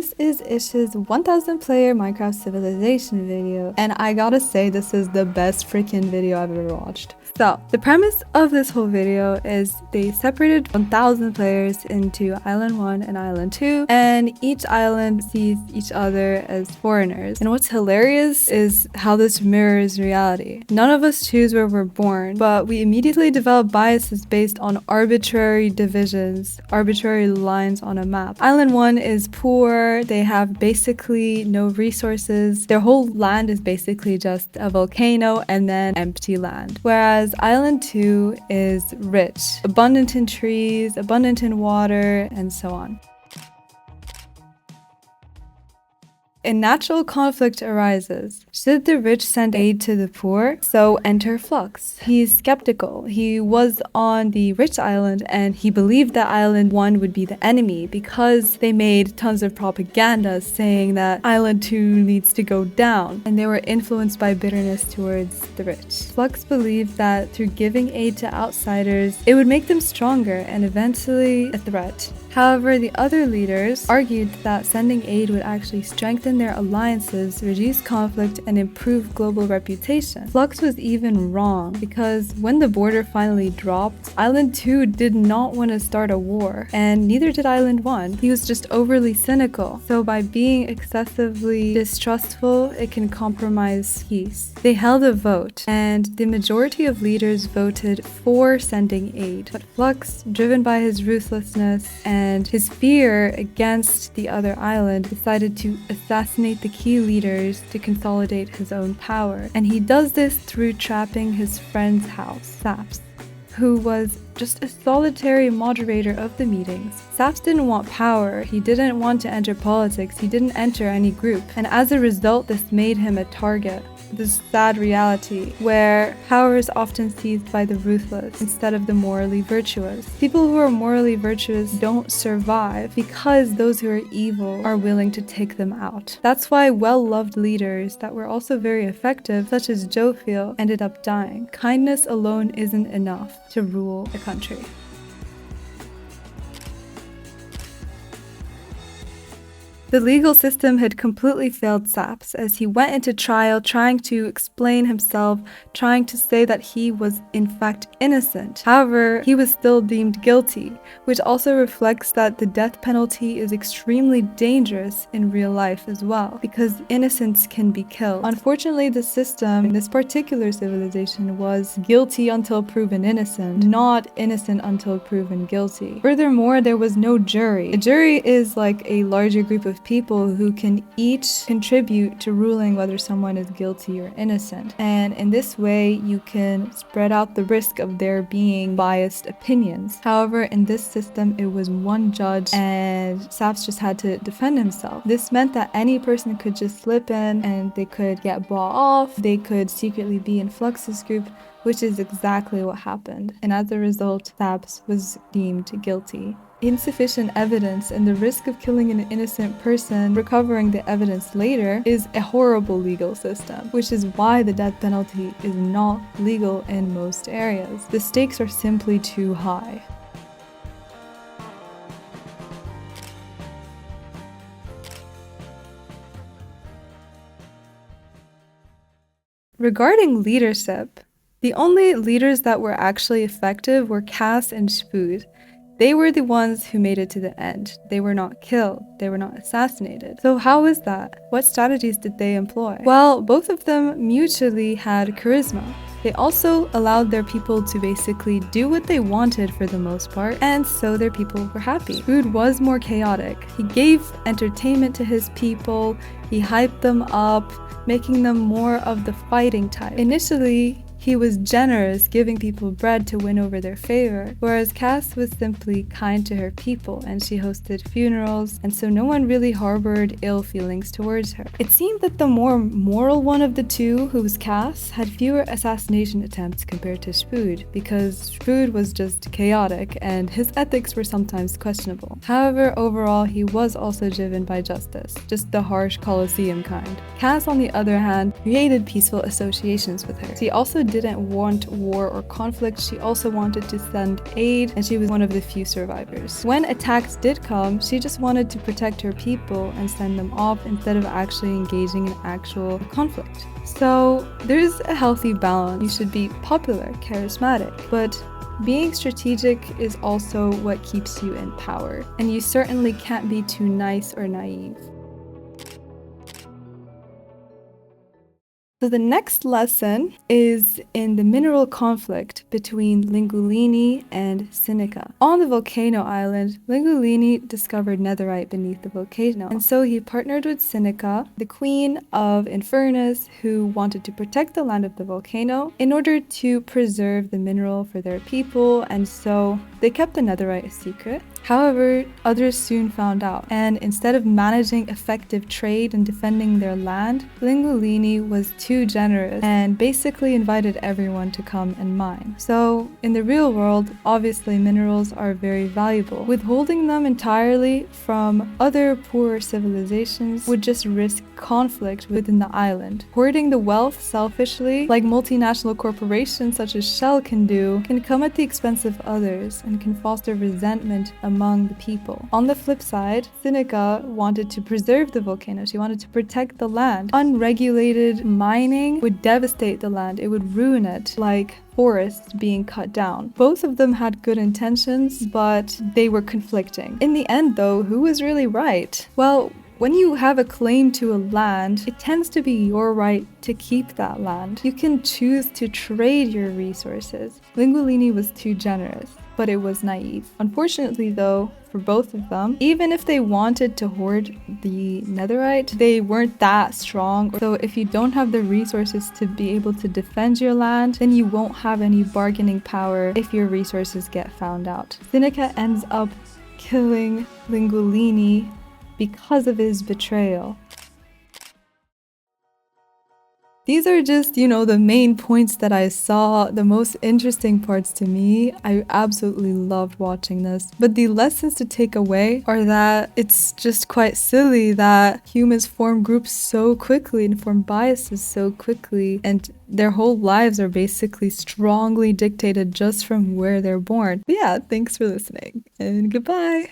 This is Ish's 1000 player Minecraft Civilization video, and I gotta say this is the best freaking video I've ever watched. So, the premise of this whole video is they separated 1000 players into Island 1 and Island 2, and each island sees each other as foreigners. And what's hilarious is how this mirrors reality. None of us choose where we're born, but we immediately develop biases based on arbitrary divisions, arbitrary lines on a map. Island 1 is poor, they have basically no resources, their whole land is basically just a volcano and then empty land. Whereas Island 2 is rich, abundant in trees, abundant in water, and so on. A natural conflict arises. Should the rich send aid to the poor? So enter Flux. He's skeptical. He was on the rich island and he believed that Island 1 would be the enemy because they made tons of propaganda saying that Island 2 needs to go down, and they were influenced by bitterness towards the rich. Flux believed that through giving aid to outsiders, it would make them stronger and eventually a threat. However, the other leaders argued that sending aid would actually strengthen their alliances, reduce conflict, and improve global reputation. Flux was even wrong, because when the border finally dropped, Island 2 did not want to start a war, and neither did Island 1. He was just overly cynical. So by being excessively distrustful, it can compromise peace. They held a vote, and the majority of leaders voted for sending aid. But Flux, driven by his ruthlessness and his fear against the other island, decided to assassinate the key leaders to consolidate his own power. And he does this through trapping his friend's house, Saps, who was just a solitary moderator of the meetings. Saps didn't want power, he didn't want to enter politics, he didn't enter any group, and as a result this made him a target. This sad reality where power is often seized by the ruthless instead of the morally virtuous. People who are morally virtuous don't survive because those who are evil are willing to take them out. That's why well-loved leaders that were also very effective, such as Jofiel, ended up dying. Kindness alone isn't enough to rule a country. The legal system had completely failed Saps as he went into trial trying to explain himself, trying to say that he was in fact innocent. However, he was still deemed guilty, which also reflects that the death penalty is extremely dangerous in real life as well, because innocents can be killed. Unfortunately, the system in this particular civilization was guilty until proven innocent, not innocent until proven guilty. Furthermore, there was no jury. A jury is like a larger group of people who can each contribute to ruling whether someone is guilty or innocent. And in this way, you can spread out the risk of there being biased opinions. However, in this system, it was one judge and Saps just had to defend himself. This meant that any person could just slip in and they could get bought off, they could secretly be in Flux's group, which is exactly what happened. And as a result, Saps was deemed guilty. Insufficient evidence and the risk of killing an innocent person, recovering the evidence later, is a horrible legal system, which is why the death penalty is not legal in most areas. The stakes are simply too high. Regarding leadership, the only leaders that were actually effective were Cass and Schpood. They were the ones who made it to the end. They were not killed. They were not assassinated. So how is that? What strategies did they employ? Well, both of them mutually had charisma. They also allowed their people to basically do what they wanted for the most part, and so their people were happy. Schpood was more chaotic. He gave entertainment to his people, he hyped them up, making them more of the fighting type. Initially, he was generous, giving people bread to win over their favor, whereas Cass was simply kind to her people and she hosted funerals, and so no one really harbored ill feelings towards her. It seemed that the more moral one of the two, who was Cass, had fewer assassination attempts compared to Schpood, because Schpood was just chaotic and his ethics were sometimes questionable. However, overall, he was also driven by justice, just the harsh Colosseum kind. Cass, on the other hand, created peaceful associations with her. She also didn't want war or conflict. She also wanted to send aid, and she was one of the few survivors. When attacks did come, she just wanted to protect her people and send them off instead of actually engaging in actual conflict. So there's a healthy balance. You should be popular, charismatic, but being strategic is also what keeps you in power, and you certainly can't be too nice or naive. So the next lesson is in the mineral conflict between Linguilini and Cynnika. On the volcano island, Linguilini discovered netherite beneath the volcano, and so he partnered with Cynnika, the queen of Infernus, who wanted to protect the land of the volcano in order to preserve the mineral for their people, and so they kept the netherite a secret. However, others soon found out, and instead of managing effective trade and defending their land, Linguilini was too generous and basically invited everyone to come and mine. So, in the real world, obviously minerals are very valuable. Withholding them entirely from other poorer civilizations would just risk conflict within the island. Hoarding the wealth selfishly, like multinational corporations such as Shell can do, can come at the expense of others and can foster resentment among the people. On the flip side, Cynnika wanted to preserve the volcano. She wanted to protect the land. Unregulated mining would devastate the land. It would ruin it, like forests being cut down. Both of them had good intentions, but they were conflicting. In the end, though, who was really right? Well, when you have a claim to a land, it tends to be your right to keep that land. You can choose to trade your resources. Linguilini was too generous, but it was naive. Unfortunately, though, for both of them, even if they wanted to hoard the netherite, they weren't that strong. So if you don't have the resources to be able to defend your land, then you won't have any bargaining power if your resources get found out. Cynnika ends up killing Linguilini because of his betrayal. These are just, the main points that I saw, the most interesting parts to me. I absolutely loved watching this. But the lessons to take away are that it's just quite silly that humans form groups so quickly and form biases so quickly, and their whole lives are basically strongly dictated just from where they're born. But yeah, thanks for listening, and goodbye!